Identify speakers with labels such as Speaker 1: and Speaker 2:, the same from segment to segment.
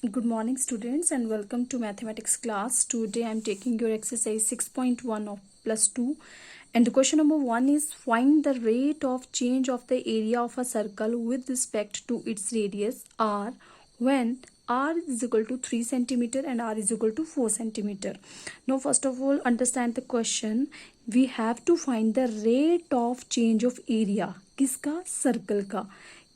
Speaker 1: Good morning students and welcome to mathematics class. Today I am taking your exercise 6.1 of plus 2 and the question number 1 is find the rate of change of the area of a circle with respect to its radius r when r is equal to 3 centimeter and r is equal to 4 centimeter. Now first of all understand the question. We have to find the rate of change of area. किसका? Circle का.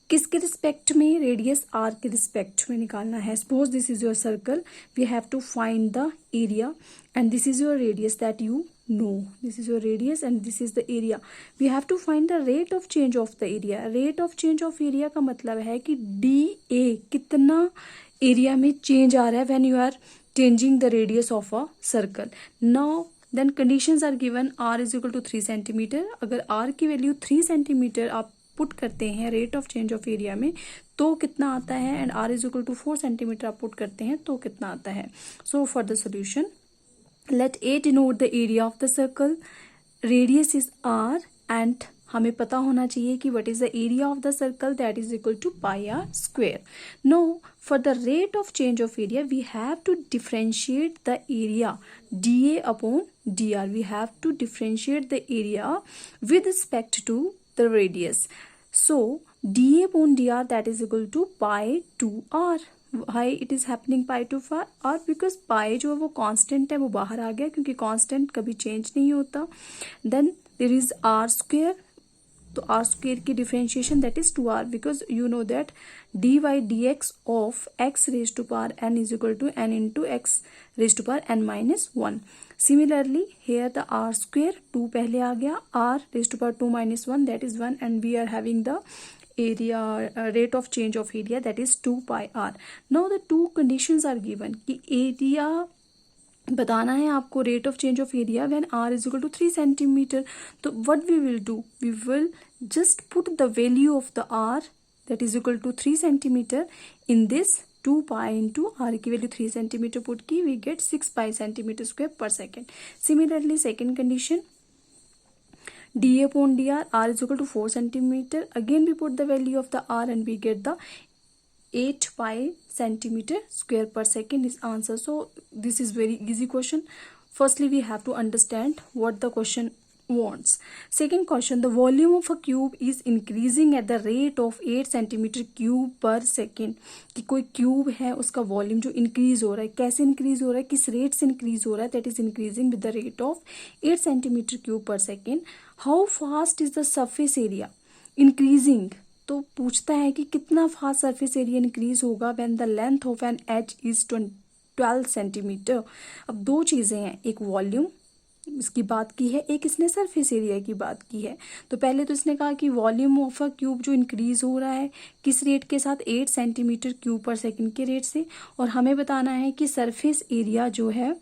Speaker 1: किसके respect में? Radius are के respect में निकालना है. Suppose this is your circle, we have to find the area and this is your radius that you know. This is your radius and this is the area. We have to find the rate of change of the area. Rate of change of area का मतलब है कि D A कितना area में change आ रहा है when you are changing the radius of a circle. Now then conditions are given. R is equal to 3 centimetre. अगर आर की वैल्यू 3 सेंटीमीटर आप पुट करते हैं rate of change of area में तो कितना आता है, and R is equal to 4 centimetre आप पुट करते हैं तो कितना आता है. So for the solution let A denote the area of the circle. Radius is R and हमें पता होना चाहिए कि what is the area of the circle, that is equal to pi R square. Now for the rate of change of area we have to differentiate the area D A upon D R. We have to differentiate the area with respect to the radius. So dA upon dr that is equal to pi to r. Why it is happening pi to r? Because pi जो है वो constant है, वो बाहर आ गया क्योंकि constant कभी change नहीं होता. Then there is R square. तो आर स्क्वायर की differentiation that is 2r because you know that dy dx of x raise to power n is equal to n into x raise to power n minus 1. Similarly, here the r square 2 पहले आ गया, r raised to power 2 minus 1 that is 1 and we are having the area rate of change of area that is 2 pi r. Now the two conditions are given कि area बताना है आपको rate of change of area when r is equal to 3 centimeter. तो what we will do, we will just put the value of the r that is equal to 3 centimeter in this 2 pi into r की value 3 centimetre put की, we get 6 pi centimetre square per second. Similarly second condition D A upon D R is equal to 4 centimetre. Again we put the value of the R and we get the 8 pi centimetre square per second is answer. So this is very easy question. Firstly we have to understand what the question wants. Second question, the volume of a cube is increasing at the rate of 8 centimeter cube per second. कि कोई cube है उसका volume जो increase हो रहा है, कैसे increase हो रहा है, किस रेट से इंक्रीज हो रहा है, that is increasing with the rate of 8 centimetre cube per second. How fast is the surface area increasing. तो पूछता है कि कितना फास्ट सरफेस एरिया इंक्रीज होगा when the length of an edge is 12 centimetre. अब दो चीजें हैं, एक वॉल्यूम इसकी बात की है, एक इसने सरफेस एरिया की बात की है. तो पहले तो इसने कहा कि वॉल्यूम ऑफ अ क्यूब जो इंक्रीज हो रहा है किस रेट के साथ, 8 सेंटीमीटर क्यूब पर सेकंड के रेट से, और हमें बताना है कि सरफेस एरिया जो है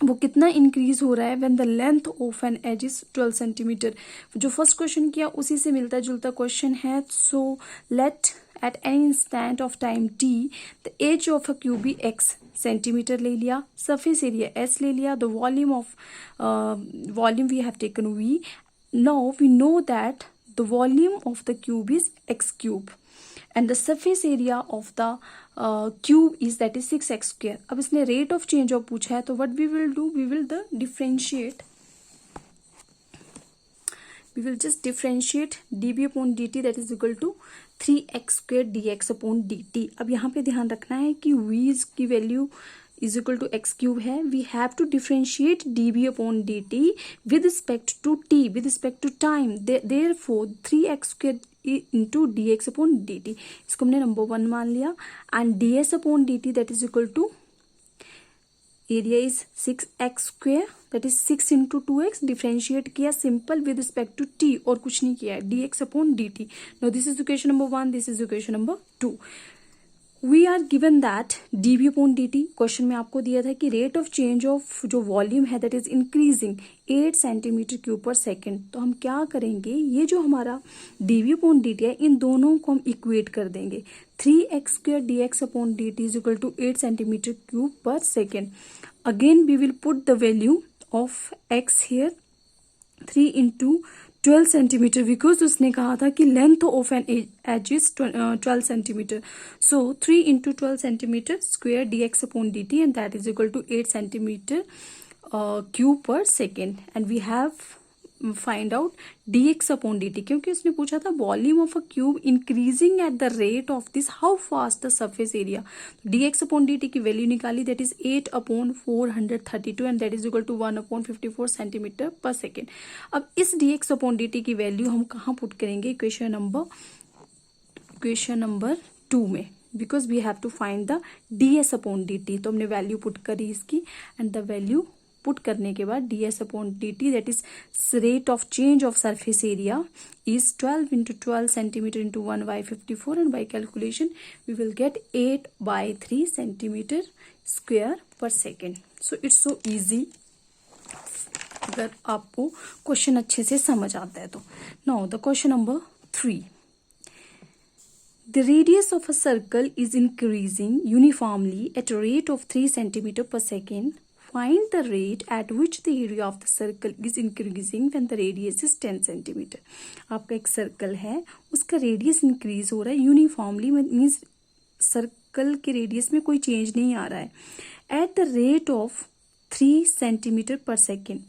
Speaker 1: वो कितना इंक्रीज हो रहा है when the length of an edge is 12 centimetre. जो फर्स्ट क्वेश्चन किया उसी से मिलता जुलता क्वेश्चन है. So let at any instant of time t the edge of a cube be x centimetre ले लिया, सरफेस एरिया s ले लिया, the volume we have taken v. Now we know that the volume of the cube is x cube and the surface area of the cube is that is 6x square. अब इसने rate of change of पूछा है तो what we will do, we will just differentiate dB upon dt that is equal to 3x square dx upon dt. अब यहाँ पे ध्यान रखना है कि v की value is equal to x cube है. We have to differentiate dB upon dt with respect to t, with respect to time. Therefore 3x square into dx upon dt इसको हमने नंबर 1 मान लिया and ds upon dt that is equal to area is 6x square that is 6 into 2x. Differentiate किया simple with respect to t और कुछ नहीं किया है, dx upon dt. Now this is equation number 1, this is equation number 2. We are given that dB upon dt. Question में आपको दिया था कि रेट ऑफ चेंज ऑफ जो वॉल्यूम है that is increasing 8 centimetre cube per second. तो हम क्या करेंगे, ये जो हमारा dB अपॉन dt है इन दोनों को हम इक्वेट कर देंगे. 3x square dx upon dt is equal to 8 centimetre cube per second. Again we will put the value of x here 3 into 12 centimetre, because उसने कहा था कि length of an edge is 12 centimetre. So 3 into 12 centimetre square dx upon dt and that is equal to 8 centimetre cube per second. And we have find out dx upon dt, क्योंकि उसने पूछा था volume of a cube increasing at the rate of this how fast the surface area. dx upon dt की value निकाली, that is 8 upon 432 and that is equal to 1 upon 54 centimetre per second. अब इस dx upon dt की value हम कहाँ put करेंगे? Equation number 2 में, because we have to find the ds upon dt. तो हमने वैल्यू पुट करी इसकी, एंड द वैल्यू पुट करने के बाद ds upon dt that is rate of change of surface area is 12 into 12 centimeter into 1 by 54, and by calculation we will get 8 by 3 centimeter square per second. So it's so easy अगर आपको question अच्छे से समझ आता है तो. Now the question number 3. The radius of a circle is increasing uniformly at a rate of 3 centimeter per second. Find the rate at which the area of the circle is increasing when the radius is 10 centimeter. आपका एक circle है, उसका radius increase हो रहा है uniformly, means circle के radius में कोई चेंज नहीं आ रहा है, at the rate of 3 centimetre per second.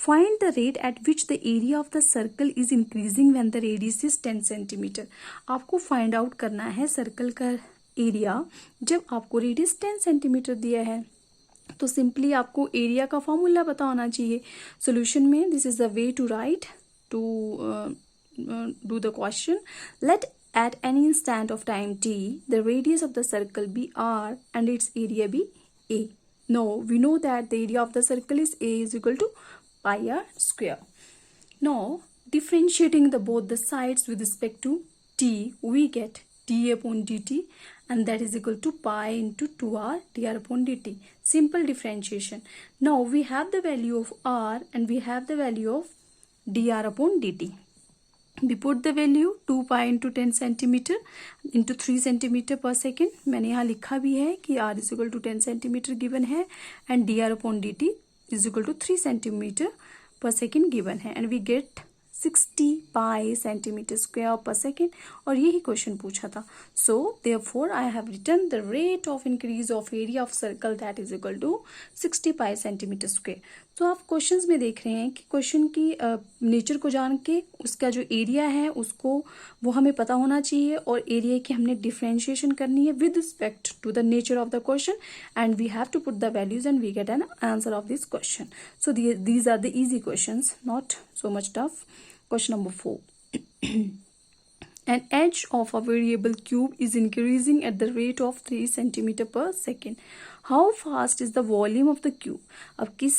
Speaker 1: Find the rate at which the area of the circle is increasing when the radius is 10 centimetre. आपको फाइंड आउट करना है सर्कल का एरिया जब आपको रेडियस 10 सेंटीमीटर दिया है. तो सिंपली आपको एरिया का फॉर्मूला पता होना चाहिए. सॉल्यूशन में this is the way to write to do the question. Let at any instant of time t the radius of the circle be r and its area be a. Now we know that the area of the circle is a is equal to pi r square. Now differentiating the both the sides with respect to t, we get d upon dt and that is equal to pi into 2r dr upon dt. Simple differentiation. Now we have the value of r and we have the value of dr upon dt. We put the value 2 pi into 10 centimeter into 3 centimeter per second. मैंने यहाँ लिखा भी है कि r is equal to 10 centimeter given है and dr upon dt is equal to 3 centimeter per second given है, and we get 60 pi centimeter square per second. और यही क्वेश्चन पूछा था. So therefore I have written the rate of increase of area of circle that is equal to 60 pi centimeter square. तो आप questions में देख रहे हैं कि क्वेश्चन की नेचर को जान के उसका जो एरिया है उसको वो हमें पता होना चाहिए, और एरिया की हमने डिफरेंशिएशन करनी है with respect to the nature of the question, and we have to put the values and we get an answer of this question. So these are the easy questions, not so much tough. Question number 4. An edge of a variable cube is increasing at the rate of 3 centimeter per second. How fast is the volume of the cube? अब किस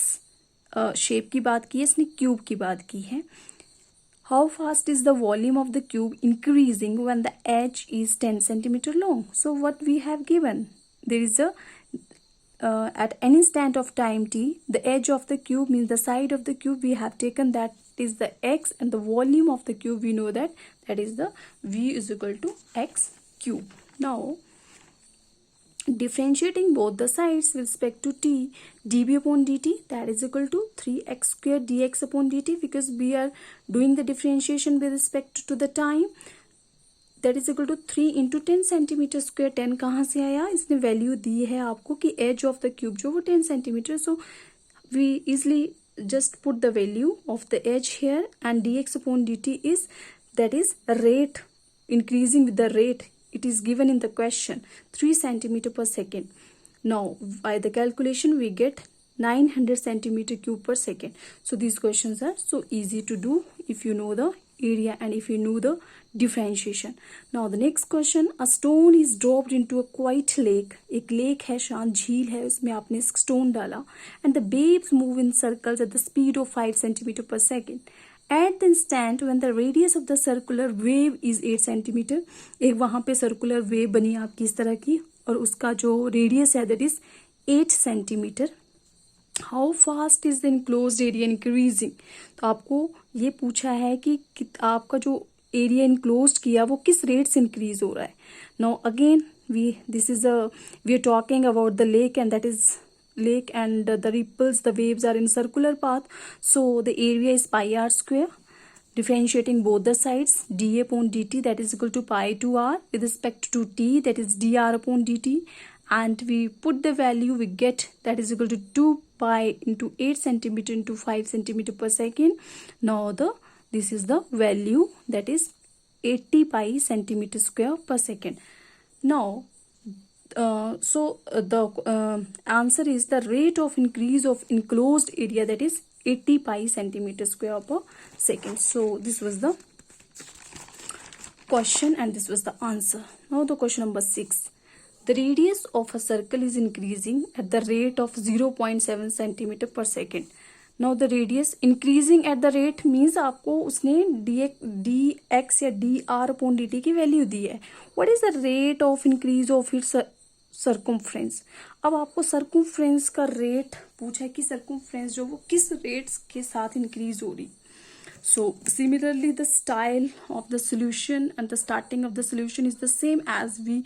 Speaker 1: shape की बात की है इसने? Cube की बात की है. How fast is the volume of the cube increasing when the edge is 10 centimeter long? So what we have given, there is a at any instant of time t, the edge of the cube means the side of the cube we have taken, that is the x, and the volume of the cube we know that is the v is equal to x cube. Now differentiating both the sides with respect to t, db upon dt that is equal to 3x square dx upon dt, because we are doing the differentiation with respect to the time. That is equal to 3 into 10 centimetre square. 10 कहाँ से आया? इसने value दी है आपको कि as of the cube जो वो 10 सेंटीमीटर. So we easily just put the value of the edge here, and dx upon dt is, that is rate, increasing with the rate it is given in the question, 3 centimeter per second. Now by the calculation we get 900 centimeter cube per second. So these questions are so easy to do if you know the area and if you know the differentiation. Now the next question, a stone is dropped into a quiet lake. एक lake है, शांत झील है, उसमें आपने stone डाला, and the waves move in circles at the speed of 5 centimeter per second. At the instant when the radius of the circular wave is 8 centimeter, एक वहाँ पे circular wave बनी आपकी इस तरह की, और उसका जो radius है that is 8 centimeter. How fast is the enclosed area increasing? तो आपको ये पूछा है कि आपका जो एरिया इनक्लोज किया वो किस रेट से इंक्रीज हो रहा है. Now again we are talking about the lake, and that is lake, and the ripples, the waves are in circular path, so the area is pi r square. differentiating both the sides, dA upon dt that is equal to pi to r with respect to t, that is dr upon dt, and we put the value, we get that is equal to 2 pi into 8 centimeter into 5 centimeter per second. Now this is the value, that is 80 pi centimeter square per second. Now the answer is the rate of increase of enclosed area, that is 80 pi centimeter square per second. So this was the question and this was the answer. Now the question number 6. The radius of a circle is increasing at the rate of 0.7 centimeter per second. Now the radius increasing at the rate means आपको उसने dx या dr upon dt की value दी है. What is the rate of increase of its circumference? अब आपको circumference का rate पूछा है कि circumference जो वो किस रेट के साथ इंक्रीज हो रही. So similarly the style of the solution and the starting of the solution is the same as we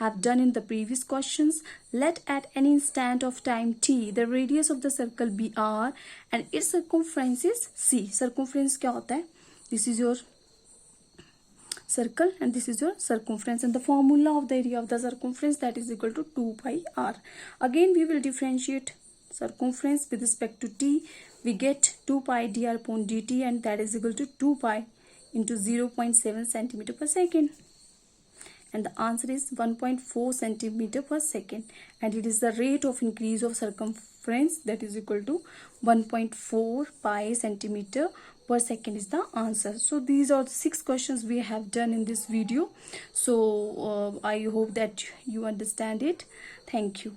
Speaker 1: have done in the previous questions. Let at any instant of time t the radius of the circle be r and its circumference is c. Circumference क्या होता है? This is your circle and this is your circumference, and the formula of the area of the circumference, that is equal to 2 pi r. Again we will differentiate circumference with respect to t. We get 2 pi dr upon dt and that is equal to 2 pi into 0.7 centimeter per second, and the answer is 1.4 centimeter per second, and it is the rate of increase of circumference, that is equal to 1.4 pi centimeter per second is the answer. So these are the 6 questions we have done in this video. So I hope that you understand it. Thank you.